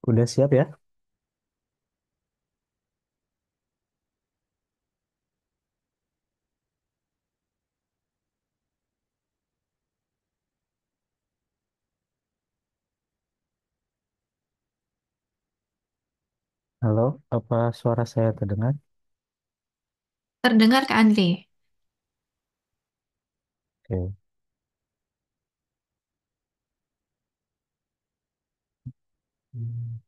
Udah siap ya? Halo, apa suara saya terdengar? Terdengar Kak Andri. Oke. Hmm,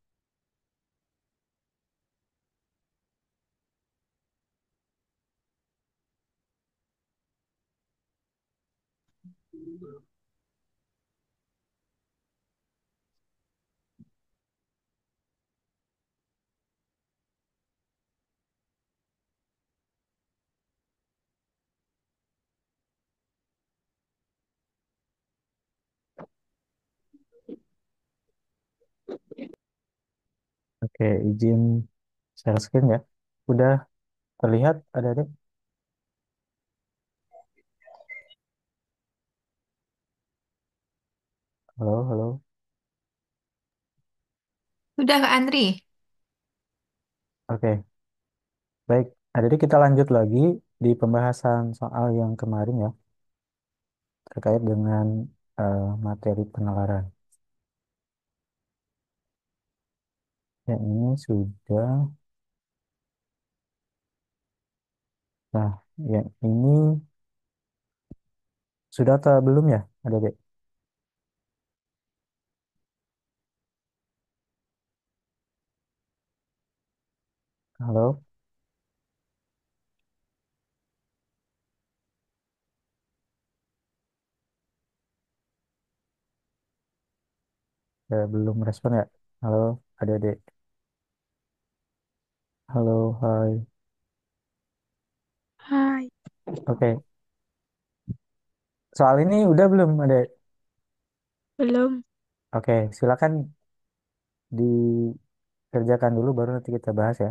Oke, izin share screen ya. Udah terlihat adik-adik? Halo, halo. Sudah Kak Andri. Oke, baik. Adik-adik kita lanjut lagi di pembahasan soal yang kemarin ya, terkait dengan materi penalaran. Yang ini sudah, nah, yang ini sudah atau belum ya, adik-adik? Halo, belum respon ya? Halo, adik-adik. Halo, hai. Hai. Oke, soal ini udah belum, adik? Belum. Oke, silakan dikerjakan dulu baru nanti kita bahas ya.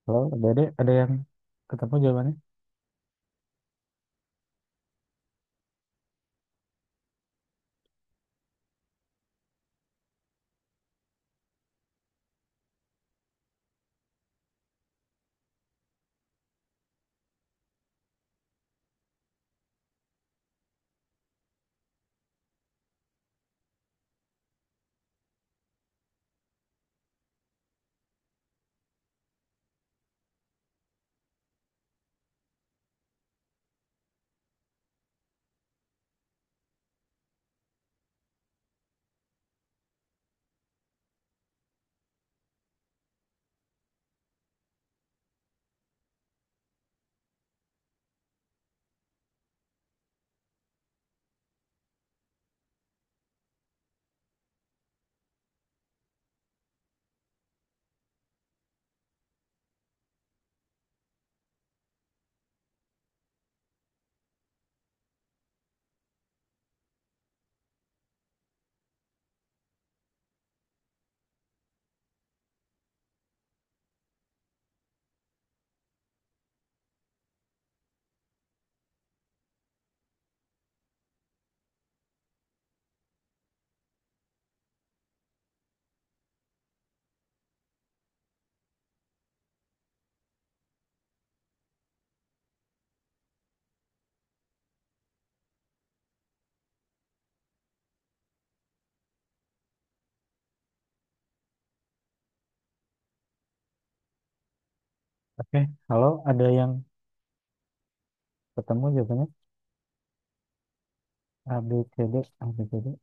Halo, ada yang ketemu jawabannya? Oke, halo, ada yang ketemu jawabannya? A, B, C, D, A, B, C, D.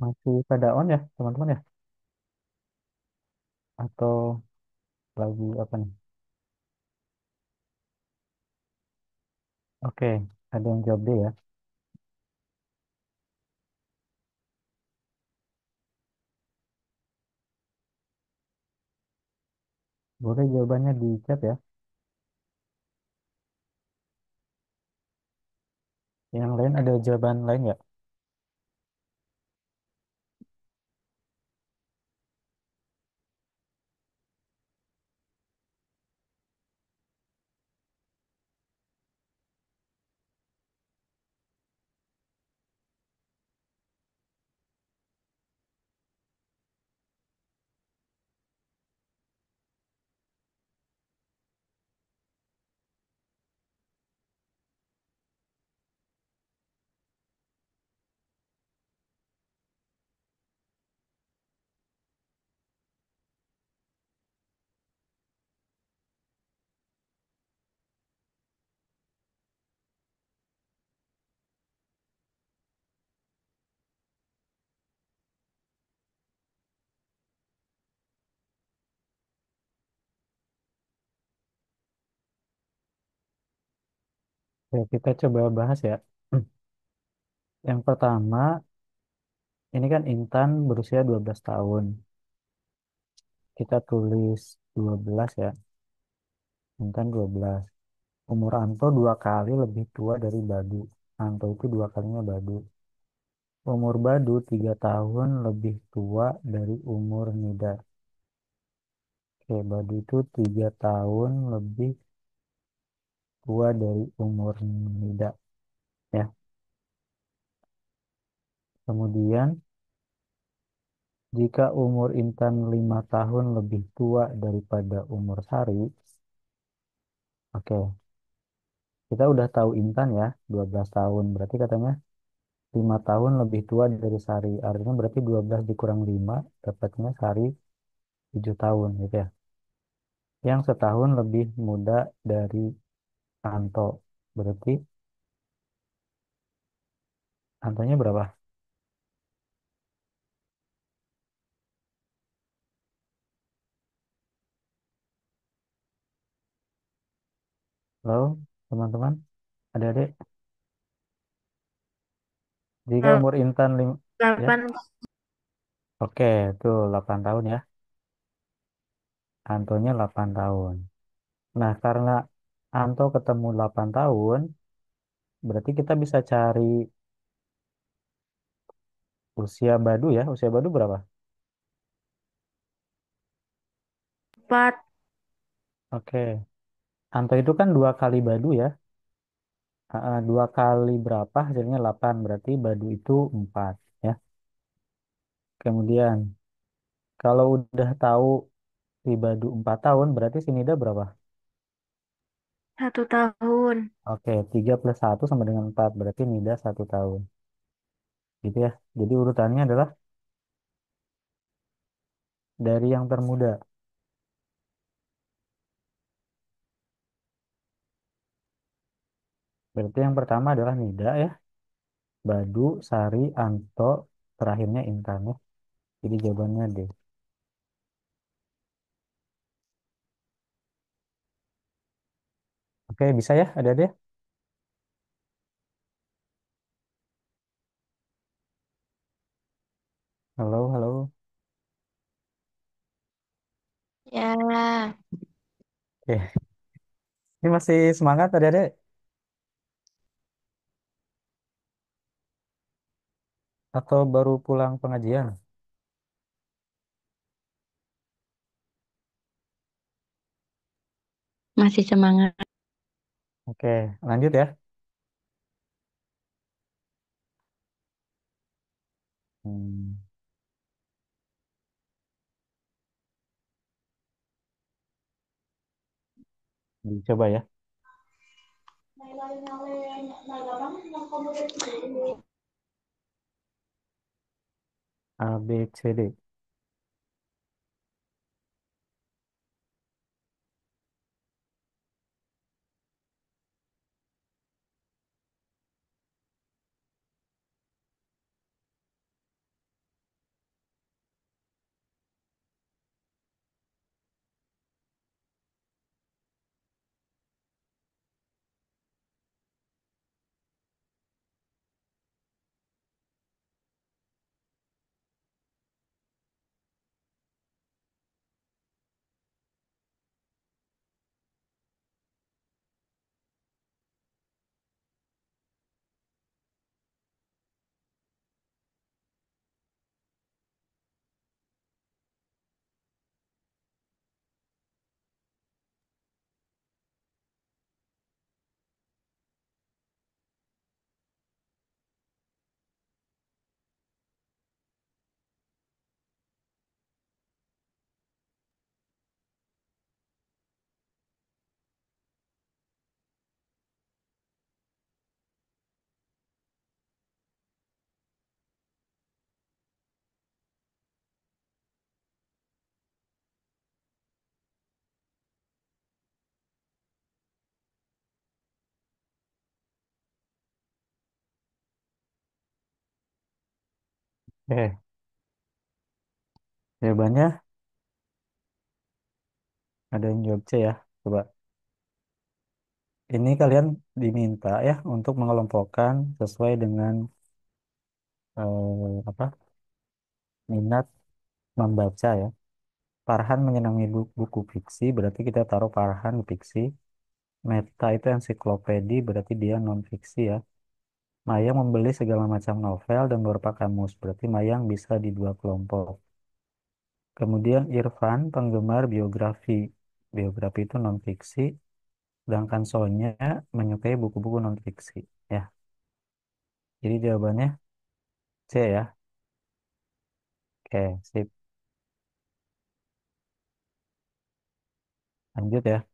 Masih pada on ya, teman-teman ya? Atau lagi apa nih? Oke, ada yang jawab D ya. Boleh jawabannya di chat ya. Yang lain ada jawaban lain ya? Ya, kita coba bahas ya. Yang pertama, ini kan Intan berusia 12 tahun. Kita tulis 12 ya. Intan 12. Umur Anto 2 kali lebih tua dari Badu. Anto itu 2 kalinya Badu. Umur Badu 3 tahun lebih tua dari umur Nida. Oke, Badu itu 3 tahun lebih tua dari umur Nida. Ya, kemudian jika umur Intan 5 tahun lebih tua daripada umur Sari, oke, kita udah tahu Intan ya, 12 tahun. Berarti katanya 5 tahun lebih tua dari Sari. Artinya berarti 12 dikurang 5, dapatnya Sari 7 tahun gitu ya. Yang setahun lebih muda dari Anto. Berarti Antonya berapa? Halo, teman-teman, adik-adik. Jika umur Intan ya, 8. oke, itu 8 tahun ya. Antonya 8 tahun. Nah, karena Anto ketemu 8 tahun, berarti kita bisa cari usia Badu ya. Usia Badu berapa? Empat. Oke. Anto itu kan dua kali Badu ya. Dua kali berapa hasilnya 8. Berarti Badu itu 4 ya. Kemudian kalau udah tahu si Badu 4 tahun, berarti si Nida berapa? 1 tahun. Oke, 3 plus 1 sama dengan 4. Berarti Nida 1 tahun. Gitu ya. Jadi urutannya adalah dari yang termuda. Berarti yang pertama adalah Nida ya. Badu, Sari, Anto, terakhirnya Intan ya. Jadi jawabannya D. Oke, bisa ya? Ada deh. Halo, halo. Ya, Oke. Ini masih semangat ada atau baru pulang pengajian? masih semangat. Oke, lanjut ya. Hmm, dicoba ya. A, B, C, D. Jawabannya ada yang jawab C ya. Coba. Ini kalian diminta ya untuk mengelompokkan sesuai dengan apa minat membaca ya. Farhan menyenangi buku fiksi, berarti kita taruh Farhan di fiksi. Meta itu ensiklopedi, berarti dia non fiksi ya. Mayang membeli segala macam novel dan beberapa kamus, berarti Mayang bisa di dua kelompok. Kemudian Irfan penggemar biografi. Biografi itu non fiksi, sedangkan Sonya menyukai buku-buku non fiksi. Ya, jadi jawabannya C ya. Oke, sip. Lanjut ya.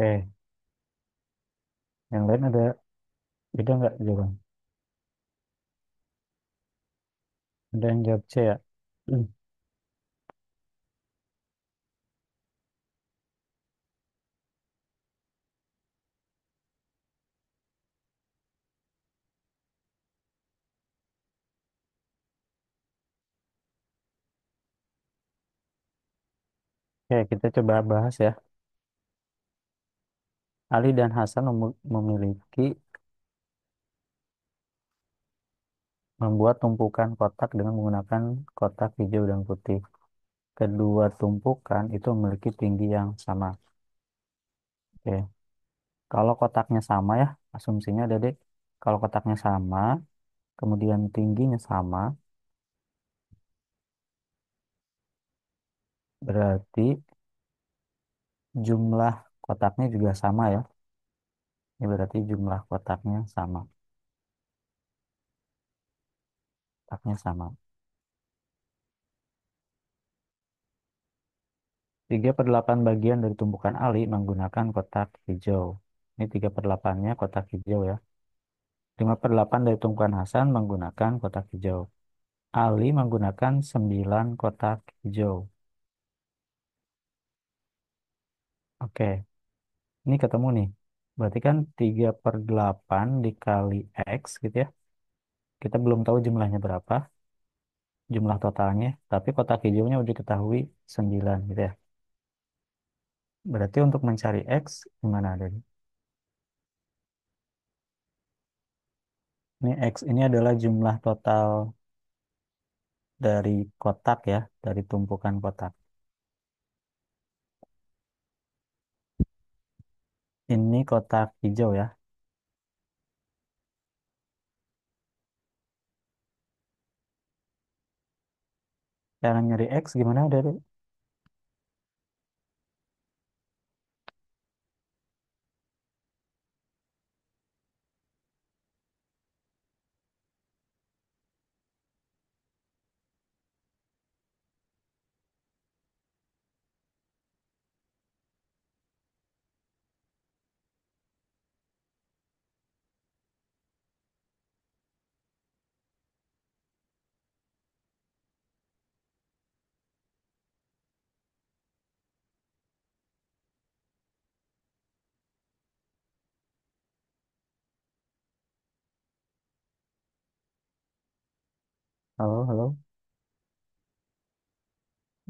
Oke, yang lain ada beda nggak jawaban? Ada yang jawab C ya? Hmm. Oke, kita coba bahas ya. Ali dan Hasan memiliki membuat tumpukan kotak dengan menggunakan kotak hijau dan putih. Kedua tumpukan itu memiliki tinggi yang sama. Oke, kalau kotaknya sama ya, asumsinya ada deh. Kalau kotaknya sama, kemudian tingginya sama, berarti jumlah kotaknya juga sama ya. Ini berarti jumlah kotaknya sama. Kotaknya sama. 3/8 bagian dari tumpukan Ali menggunakan kotak hijau. Ini 3/8-nya kotak hijau ya. 5/8 dari tumpukan Hasan menggunakan kotak hijau. Ali menggunakan 9 kotak hijau. Oke, ini ketemu nih. Berarti kan 3/8 dikali X gitu ya. Kita belum tahu jumlahnya berapa, jumlah totalnya. Tapi kotak hijaunya udah diketahui 9 gitu ya. Berarti untuk mencari X, gimana ada? Ini X ini adalah jumlah total dari kotak ya, dari tumpukan kotak. Ini kotak hijau ya. Cara nyari X gimana dari? Halo, halo.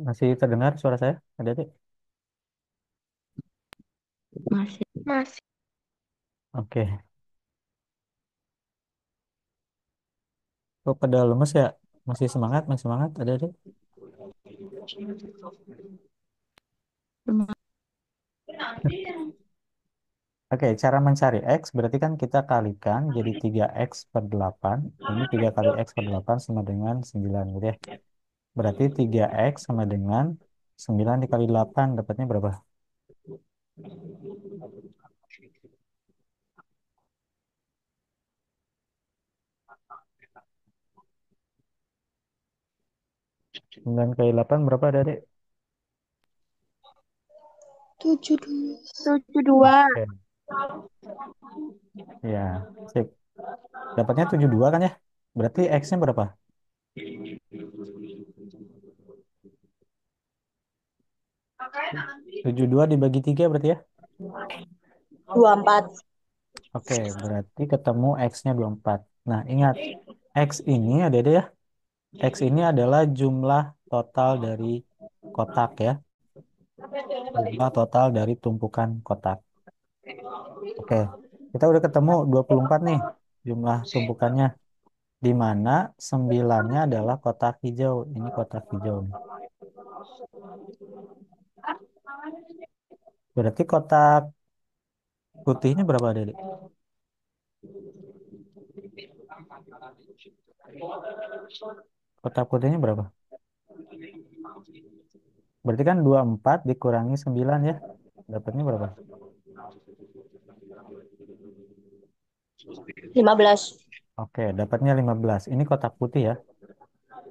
Masih terdengar suara saya? Ada, Dek? Masih. Masih. Oke. Oh, pada lemes ya? Masih semangat, masih semangat. Ada, Dek? Oke, cara mencari X berarti kan kita kalikan jadi 3x/8. Ini 3 kali X/8 sama dengan 9 gitu ya. Berarti 3x sama dengan 9 dikali 8 dapatnya berapa? 9 kali 8 berapa ada, Dek? 72. 72. Oke, ya. Sip. Dapatnya 72 kan ya? Berarti X-nya berapa? 72 dibagi 3 berarti ya? 24. Oke, berarti ketemu X-nya 24. Nah, ingat, X ini ada ya? X ini adalah jumlah total dari kotak ya. Jumlah total dari tumpukan kotak. Oke, kita udah ketemu 24 nih jumlah tumpukannya. Di mana 9-nya adalah kotak hijau. Ini kotak hijau nih. Berarti kotak putihnya berapa ada, Dek? Kotak putihnya berapa? Berarti kan 24 dikurangi 9 ya. Dapatnya berapa? 15. Oke, dapatnya 15. Ini kotak putih ya.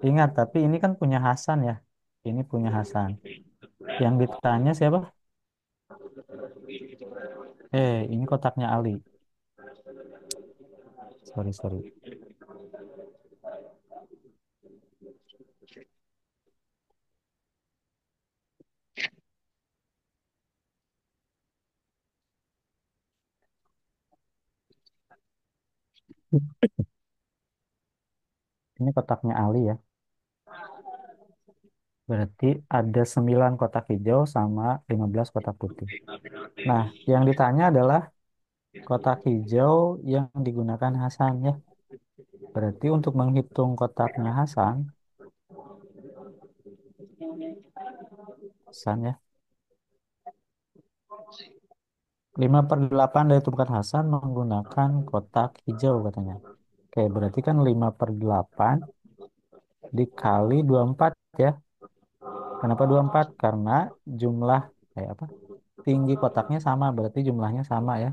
Ingat, tapi ini kan punya Hasan ya. Ini punya Hasan. Yang ditanya siapa? Ini kotaknya Ali. Sorry, sorry. Ini kotaknya Ali ya. Berarti ada 9 kotak hijau sama 15 kotak putih. Nah, yang ditanya adalah kotak hijau yang digunakan Hasan ya. Berarti untuk menghitung kotaknya Hasan ya. 5/8 dari tumpukan Hasan menggunakan kotak hijau katanya. Oke, berarti kan 5/8 dikali 24 ya. Kenapa 24? Karena jumlah kayak apa? Tinggi kotaknya sama, berarti jumlahnya sama ya.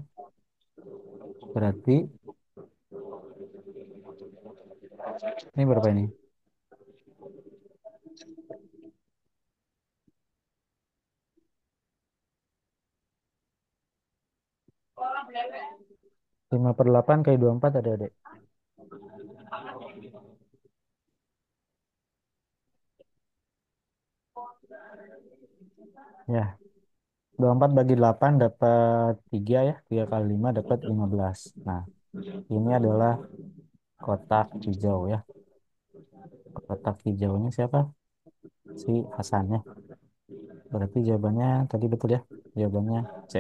Berarti ini berapa ini? 5/8 kali 24 ada adek. Ya, 24 bagi 8 dapat 3 ya. 3 kali 5 dapat 15. Nah, ini adalah kotak hijau ya. Kotak hijaunya siapa? Si Hasan ya. Berarti jawabannya tadi betul ya. Jawabannya C.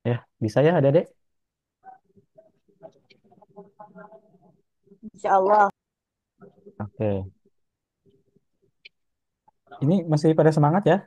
Ya, bisa ya ada dek. Insya Allah. Oke. Ini masih pada semangat ya?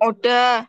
Udah.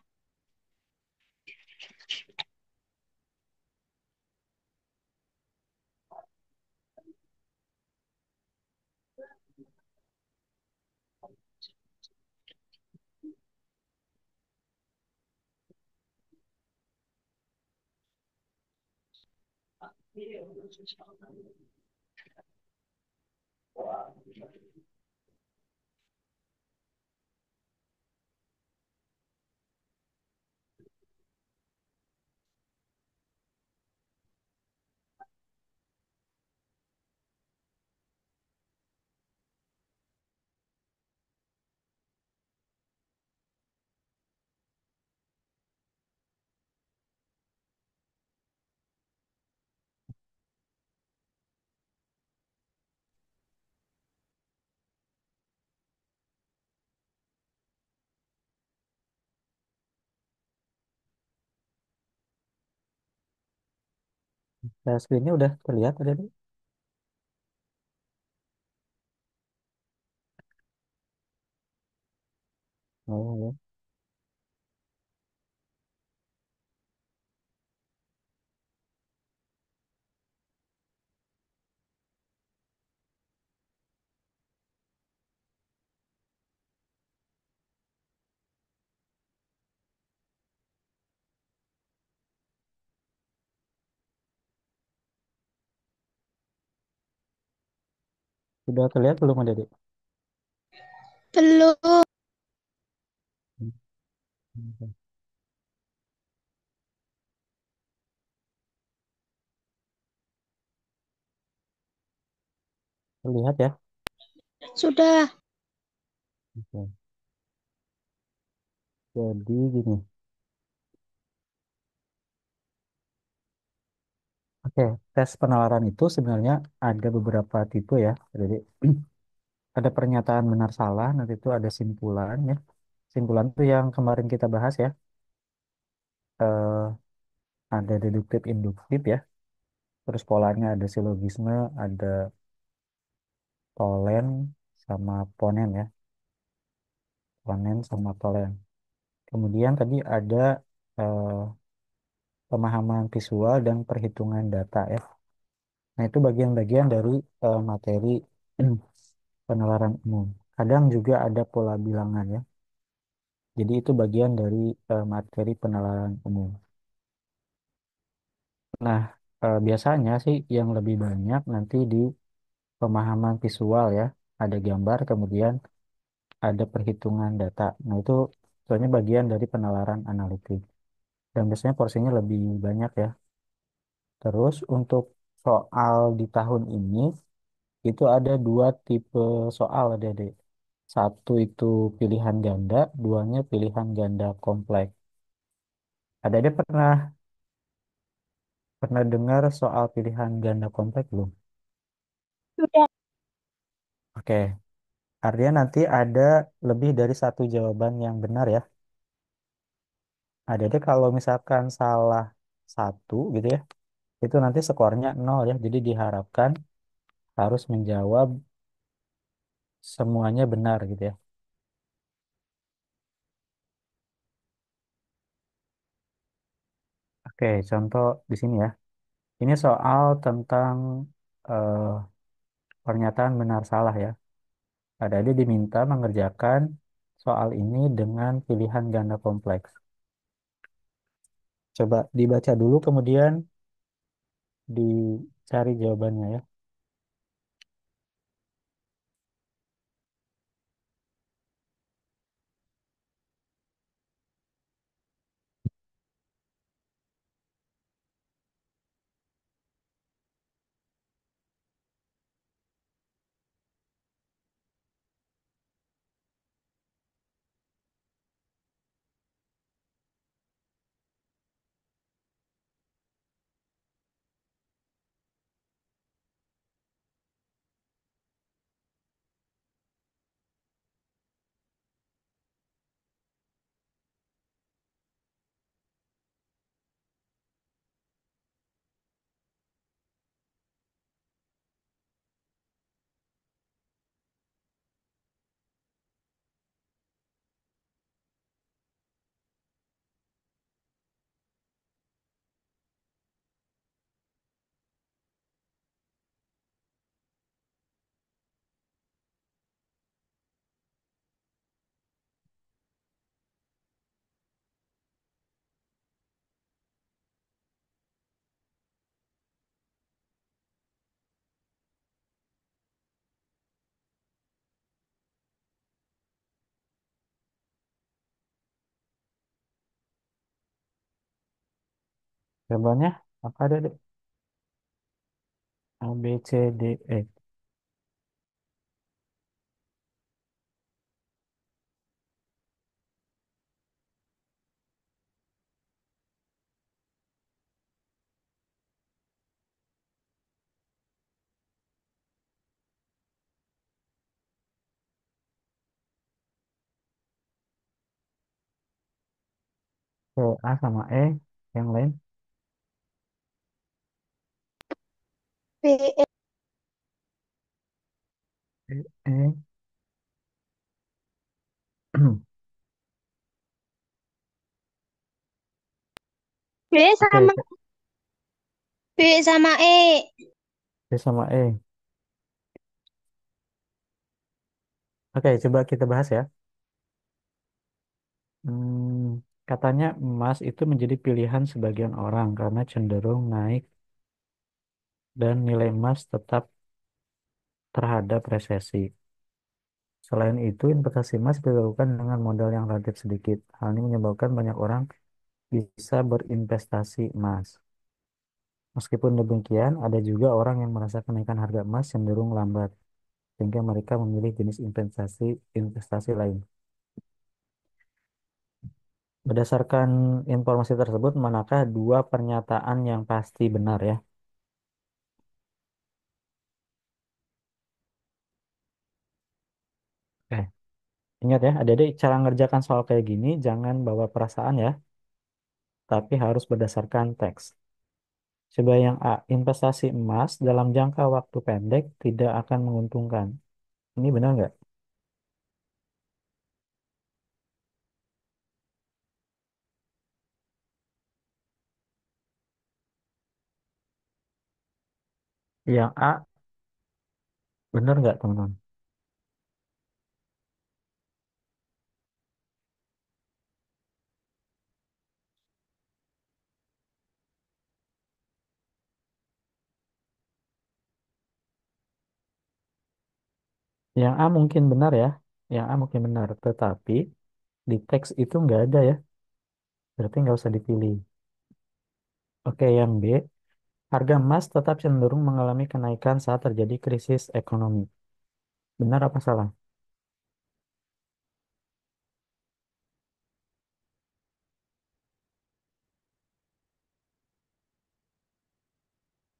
Nah, screennya udah terlihat ada dek. Oh, ya. Sudah terlihat belum ada dek? Belum. Hmm, oke. Terlihat ya? Sudah. Oke. Jadi gini. Oke, tes penalaran itu sebenarnya ada beberapa tipe ya. Jadi ada pernyataan benar salah, nanti itu ada simpulan ya. Simpulan itu yang kemarin kita bahas ya. Eh, ada deduktif, induktif ya. Terus polanya ada silogisme, ada polen sama ponen ya. Ponen sama polen. Kemudian tadi ada eh, pemahaman visual dan perhitungan data ya. Nah, itu bagian-bagian dari materi penalaran umum. Kadang juga ada pola bilangan ya. Jadi itu bagian dari materi penalaran umum. Nah, biasanya sih yang lebih banyak nanti di pemahaman visual ya. Ada gambar, kemudian ada perhitungan data. Nah, itu soalnya bagian dari penalaran analitik. Dan biasanya porsinya lebih banyak ya. Terus untuk soal di tahun ini, itu ada dua tipe soal adik-adik. Satu itu pilihan ganda, duanya pilihan ganda kompleks. Adik-adik pernah pernah dengar soal pilihan ganda kompleks belum? Sudah. Oke, artinya nanti ada lebih dari satu jawaban yang benar ya. Adik-adik kalau misalkan salah satu gitu ya, itu nanti skornya nol ya. Jadi diharapkan harus menjawab semuanya benar gitu ya. Oke, contoh di sini ya. Ini soal tentang eh, pernyataan benar salah ya. Adik-adik diminta mengerjakan soal ini dengan pilihan ganda kompleks. Coba dibaca dulu, kemudian dicari jawabannya ya. Jawabannya apa ada deh? A, B, C, D, E. Oke, A sama E. Yang lain? B, E, E. B Oke, sama B sama E. B sama E. Oke, coba kita bahas ya. Katanya emas itu menjadi pilihan sebagian orang karena cenderung naik dan nilai emas tetap terhadap resesi. Selain itu, investasi emas dilakukan dengan modal yang relatif sedikit. Hal ini menyebabkan banyak orang bisa berinvestasi emas. Meskipun demikian, ada juga orang yang merasa kenaikan harga emas cenderung lambat, sehingga mereka memilih jenis investasi investasi lain. Berdasarkan informasi tersebut, manakah dua pernyataan yang pasti benar ya? Oke. Ingat ya, adik-adik cara ngerjakan soal kayak gini jangan bawa perasaan ya, tapi harus berdasarkan teks. Coba yang A, investasi emas dalam jangka waktu pendek tidak akan menguntungkan. Ini benar nggak? Yang A bener nggak teman-teman? Yang A mungkin benar ya. Yang A mungkin benar. Tetapi di teks itu nggak ada ya. Berarti nggak usah dipilih. Oke, yang B. Harga emas tetap cenderung mengalami kenaikan saat terjadi krisis ekonomi. Benar apa salah?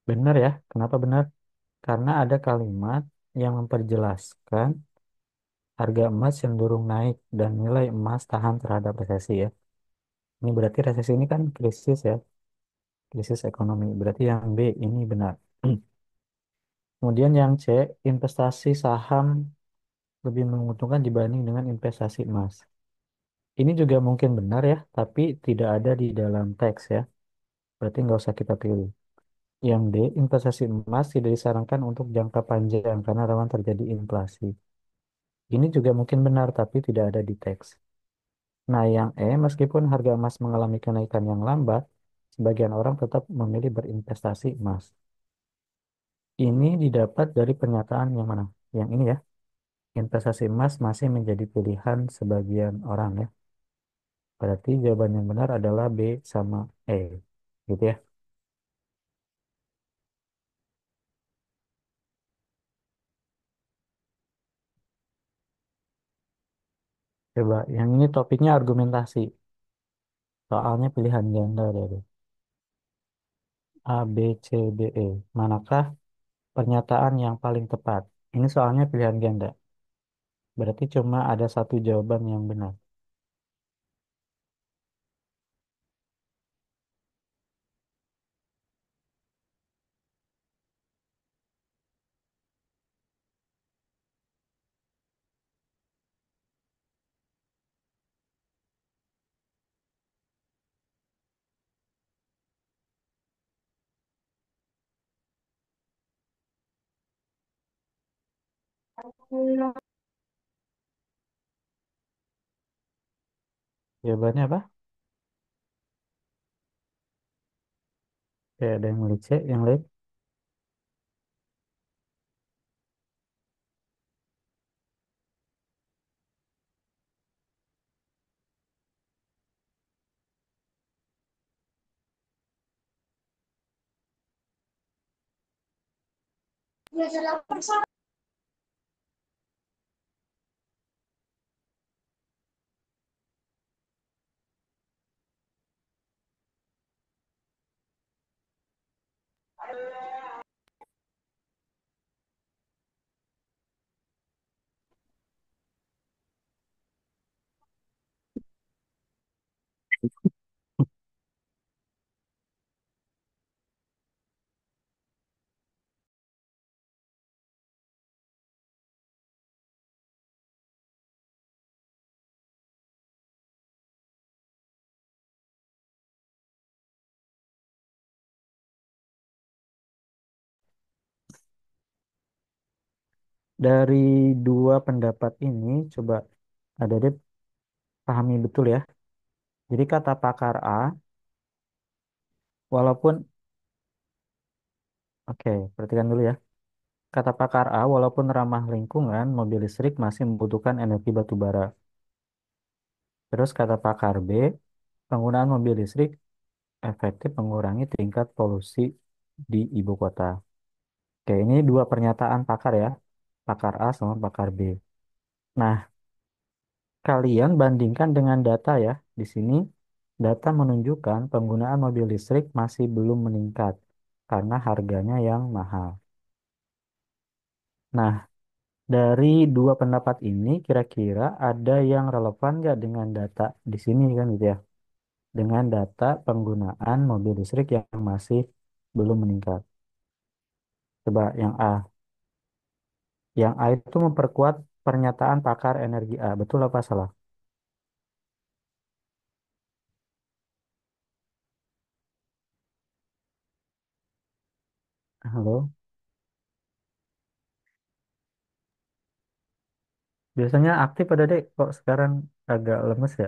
Benar ya. Kenapa benar? Karena ada kalimat yang memperjelaskan harga emas cenderung naik dan nilai emas tahan terhadap resesi ya. Ini berarti resesi ini kan krisis ya, krisis ekonomi. Berarti yang B ini benar. Kemudian yang C, investasi saham lebih menguntungkan dibanding dengan investasi emas. Ini juga mungkin benar ya, tapi tidak ada di dalam teks ya. Berarti nggak usah kita pilih. Yang D, investasi emas tidak disarankan untuk jangka panjang karena rawan terjadi inflasi. Ini juga mungkin benar, tapi tidak ada di teks. Nah, yang E, meskipun harga emas mengalami kenaikan yang lambat, sebagian orang tetap memilih berinvestasi emas. Ini didapat dari pernyataan yang mana? Yang ini ya, investasi emas masih menjadi pilihan sebagian orang ya. Berarti jawaban yang benar adalah B sama E. Gitu ya. Coba, yang ini topiknya argumentasi. Soalnya pilihan ganda dari A, B, C, D, E. Manakah pernyataan yang paling tepat? Ini soalnya pilihan ganda. Berarti cuma ada satu jawaban yang benar. Jawabannya apa? Kayak ada yang milih C, yang lain. Dari dua pendapat ini, coba ada deh pahami betul ya. Jadi kata pakar A, walaupun, oke, perhatikan dulu ya. Kata pakar A, walaupun ramah lingkungan, mobil listrik masih membutuhkan energi batu bara. Terus kata pakar B, penggunaan mobil listrik efektif mengurangi tingkat polusi di ibu kota. Oke, ini dua pernyataan pakar ya. Pakar A sama pakar B. Nah, kalian bandingkan dengan data ya. Di sini data menunjukkan penggunaan mobil listrik masih belum meningkat karena harganya yang mahal. Nah, dari dua pendapat ini kira-kira ada yang relevan nggak dengan data di sini kan gitu ya? Dengan data penggunaan mobil listrik yang masih belum meningkat. Coba yang A. Yang A itu memperkuat pernyataan pakar energi A. Betul apa salah? Halo? Biasanya aktif ada dek, kok sekarang agak lemes ya?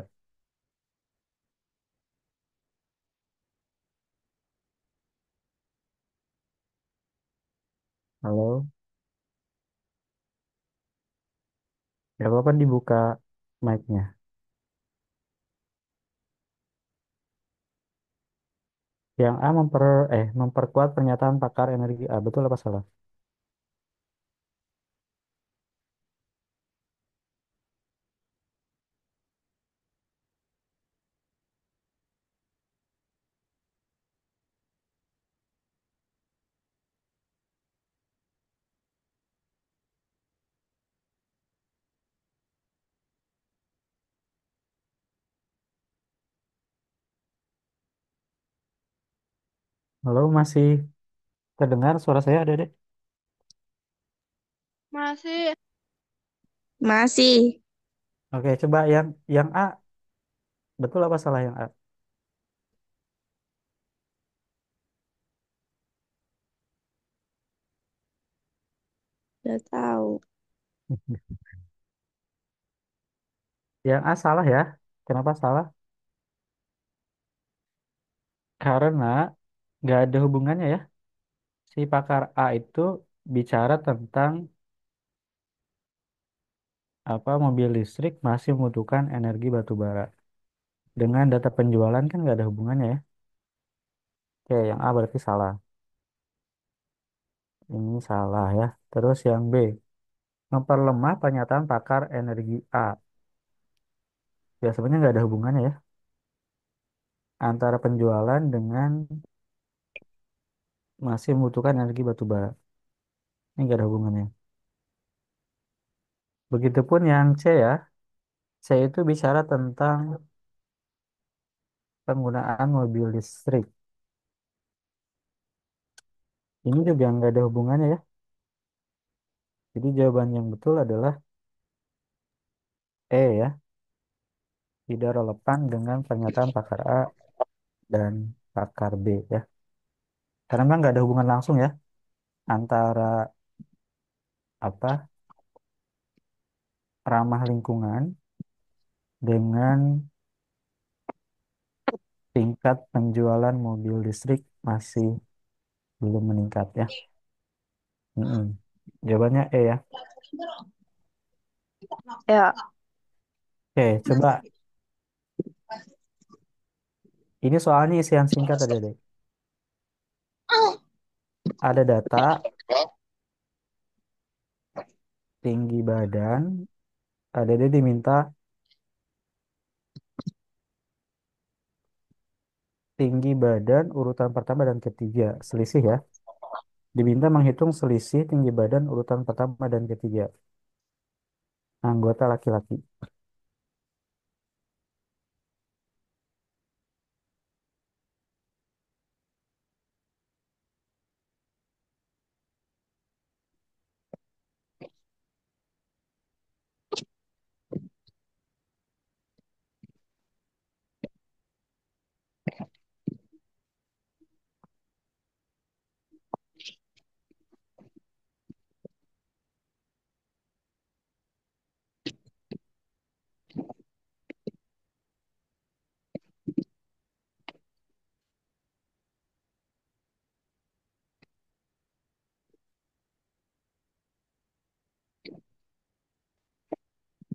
Halo, ya apa dibuka mic-nya. Yang A memperkuat pernyataan pakar energi A, betul apa salah? Halo, masih terdengar suara saya ada dek? Masih. Masih. Oke, coba yang A, betul apa salah yang A? Udah tahu. Yang A salah ya. Kenapa salah? Karena nggak ada hubungannya ya. Si pakar A itu bicara tentang apa mobil listrik masih membutuhkan energi batu bara. Dengan data penjualan kan nggak ada hubungannya ya. Oke, yang A berarti salah. Ini salah ya. Terus yang B, memperlemah pernyataan pakar energi A. Ya sebenarnya nggak ada hubungannya ya antara penjualan dengan masih membutuhkan energi batu bara. Ini nggak ada hubungannya. Begitupun yang C ya. C itu bicara tentang penggunaan mobil listrik. Ini juga nggak ada hubungannya ya. Jadi jawaban yang betul adalah E ya. Tidak relevan dengan pernyataan pakar A dan pakar B ya. Karena memang nggak ada hubungan langsung ya antara apa ramah lingkungan dengan tingkat penjualan mobil listrik masih belum meningkat ya. Mm-mm. Jawabannya E ya. Ya. Oke, coba ini soalnya isian singkat tadi deh. Ada data tinggi badan, ada dia diminta tinggi badan urutan pertama dan ketiga, selisih ya. Diminta menghitung selisih tinggi badan urutan pertama dan ketiga anggota laki-laki.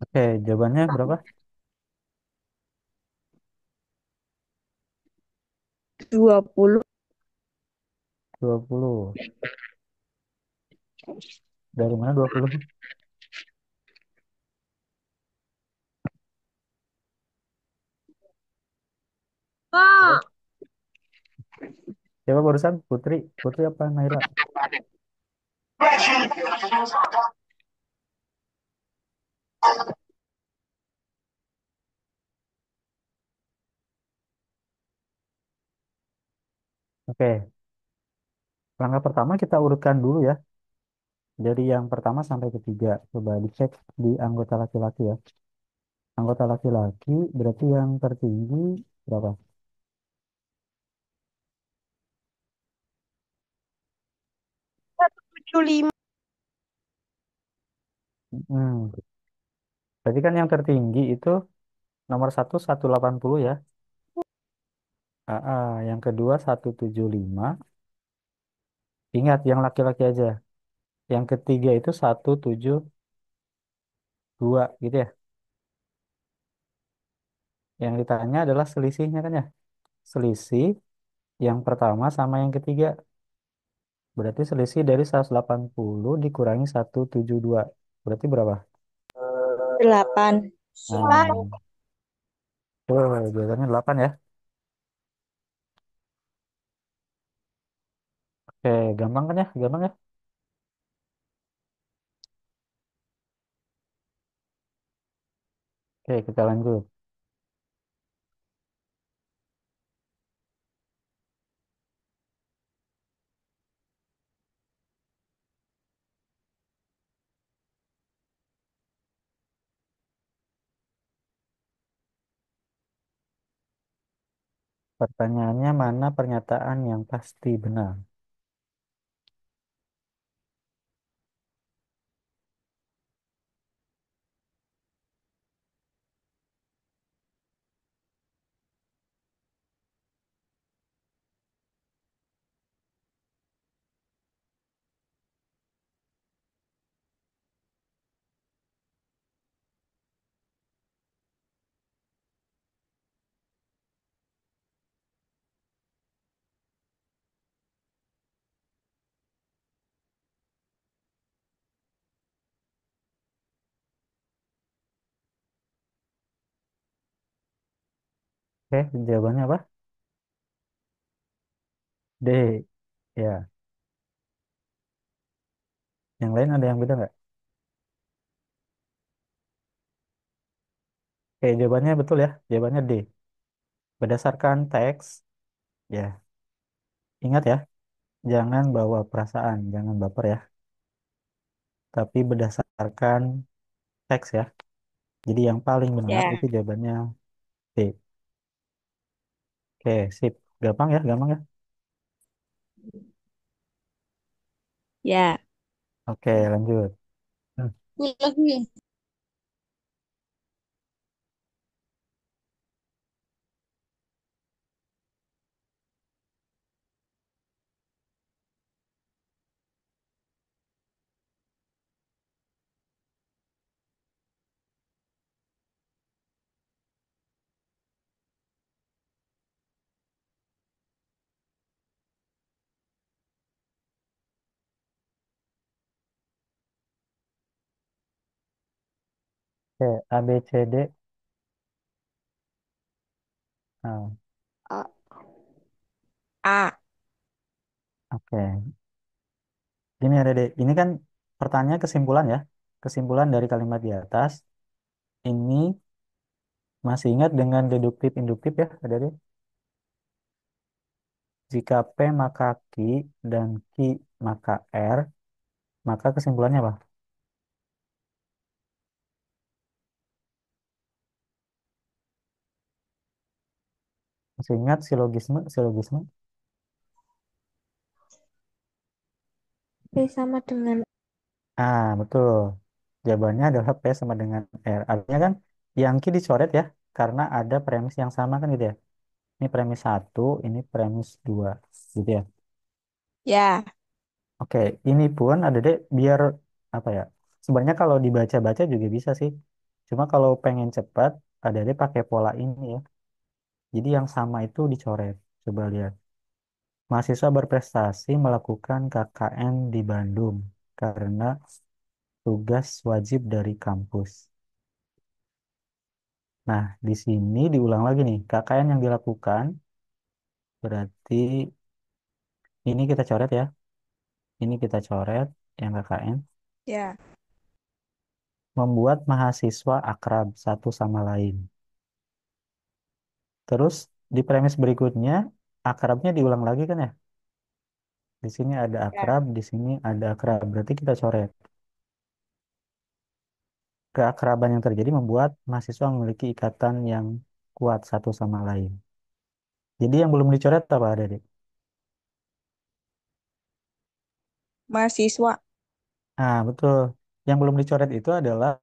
Oke, jawabannya berapa? 20. 20. Dari mana 20? Siapa? Kak. Siapa barusan? Putri. Putri apa Naira? Oke, langkah pertama kita urutkan dulu ya. Dari yang pertama sampai ketiga. Coba dicek di anggota laki-laki ya. Anggota laki-laki berarti yang tertinggi berapa? 75. Hmm. Berarti kan yang tertinggi itu nomor satu 180 ya. Yang kedua 175. Ingat yang laki-laki aja. Yang ketiga itu 172 gitu ya. Yang ditanya adalah selisihnya kan ya. Selisih yang pertama sama yang ketiga. Berarti selisih dari 180 dikurangi 172. Berarti berapa? 8. Nah, jawabannya 8 ya. Oke, gampang kan ya? Gampang ya? Oke, kita lanjut. Pertanyaannya mana pernyataan yang pasti benar? Oke, jawabannya apa? D. Ya, yang lain ada yang beda nggak? Oke, jawabannya betul ya. Jawabannya D. Berdasarkan teks, ya, ingat ya, jangan bawa perasaan, jangan baper ya. Tapi berdasarkan teks ya. Jadi yang paling benar Ya, itu jawabannya D. Oke, sip. Gampang ya, gampang ya. ya. Oke, lanjut. Hmm. Lagi. Oke, A, B, C, D. Nah, A. A. oke. Gini ya, Dede. Ini kan pertanyaan kesimpulan ya. Kesimpulan dari kalimat di atas. Ini masih ingat dengan deduktif induktif ya, Dede? Jika P maka Q dan Q maka R, maka kesimpulannya apa? Masih ingat silogisme? Silogisme? B sama dengan Betul. Jawabannya adalah P sama dengan R. Artinya kan yang Q dicoret ya, karena ada premis yang sama kan gitu ya. Ini premis satu, ini premis dua, gitu ya. ya. Oke, ini pun ada deh biar apa ya? Sebenarnya kalau dibaca-baca juga bisa sih. Cuma kalau pengen cepat, ada deh pakai pola ini ya. Jadi yang sama itu dicoret. Coba lihat. Mahasiswa berprestasi melakukan KKN di Bandung karena tugas wajib dari kampus. Nah, di sini diulang lagi nih. KKN yang dilakukan berarti ini kita coret ya. Ini kita coret yang KKN. Ya. Membuat mahasiswa akrab satu sama lain. Terus di premis berikutnya akrabnya diulang lagi kan ya? Di sini ada Ya. akrab, di sini ada akrab. Berarti kita coret. Keakraban yang terjadi membuat mahasiswa memiliki ikatan yang kuat satu sama lain. Jadi yang belum dicoret apa ada, Dek? Mahasiswa. Betul. Yang belum dicoret itu adalah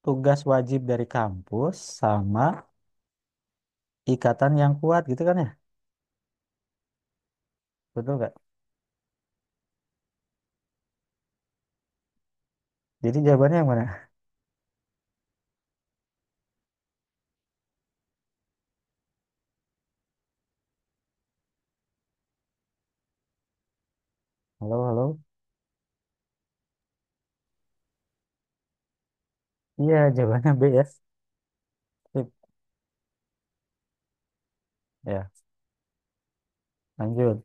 tugas wajib dari kampus sama ikatan yang kuat gitu kan ya? Betul nggak? Jadi jawabannya yang mana? Halo, halo. Iya, jawabannya B ya. Sip. Ya, lanjut.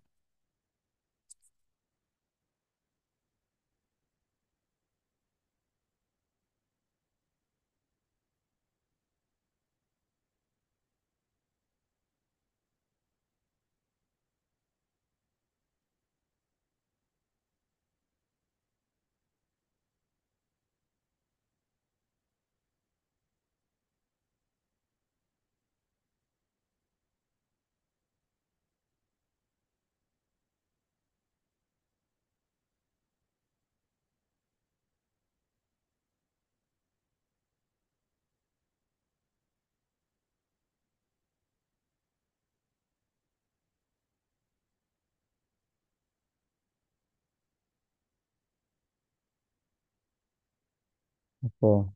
Oke.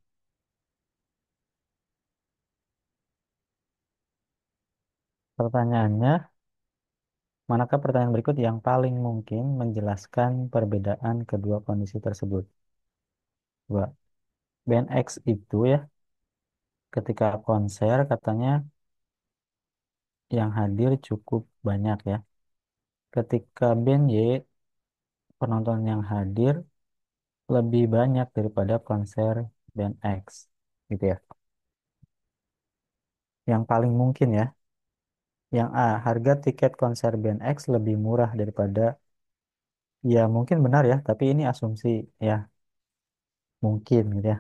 Pertanyaannya, manakah pertanyaan berikut yang paling mungkin menjelaskan perbedaan kedua kondisi tersebut? Dua. Band X itu ya, ketika konser katanya yang hadir cukup banyak ya. Ketika band Y, penonton yang hadir lebih banyak daripada konser band X. Gitu ya. Yang paling mungkin ya. Yang A, harga tiket konser band X lebih murah daripada, ya mungkin benar ya, tapi ini asumsi ya, mungkin gitu ya.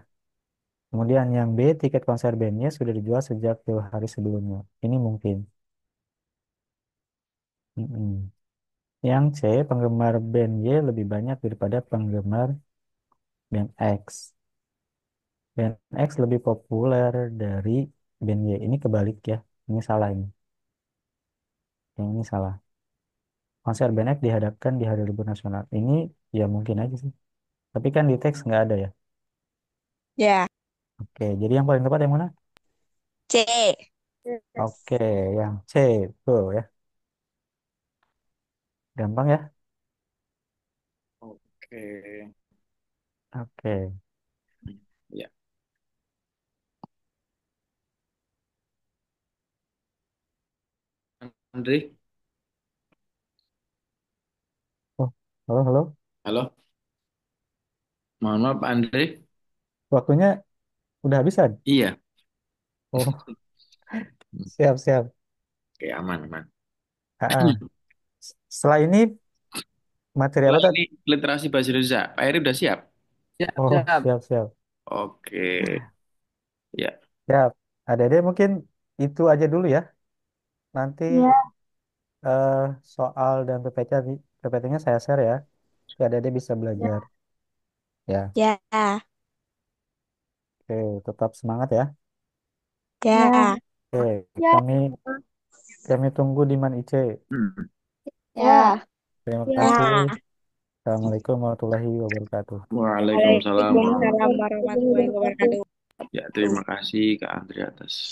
Kemudian yang B, tiket konser bandnya sudah dijual sejak 2 hari sebelumnya. Ini mungkin. Mm-mm. Yang C, penggemar band Y lebih banyak daripada penggemar band X. Band X lebih populer dari band Y. Ini kebalik ya. Ini salah ini. Yang ini salah. Konser band X dihadapkan di hari libur nasional. Ini ya mungkin aja sih. Tapi kan di teks nggak ada ya. Ya. Oke, jadi yang paling tepat yang mana? C. Oke, yang C. Tuh ya. Gampang ya. Oke. Oke. Ya, Andri. Oh, halo, halo. Halo. Mohon maaf, Andri. Waktunya udah habisan. Iya. Oh, siap, siap. Oke, aman, aman. Ah, ah. Setelah ini materi apa Setelah tadi? ini literasi bahasa Indonesia. Pak Eri udah siap? Siap, Oh, siap. siap, siap. Oke. Ya. Siap. Adik-adik mungkin itu aja dulu ya. Nanti Ya. eh, soal dan PPT-nya saya share ya. Supaya adik-adik bisa belajar. Ya, Ya. oke. Tetap semangat ya. Ya. Oke, Ya. kami tunggu di Man IC. Hmm. Ya. Terima kasih. Ya. Assalamualaikum warahmatullahi wabarakatuh. Waalaikumsalam Waalaikumsalam warahmatullahi wabarakatuh. warahmatullahi wabarakatuh. Ya, terima kasih Kak Andri atas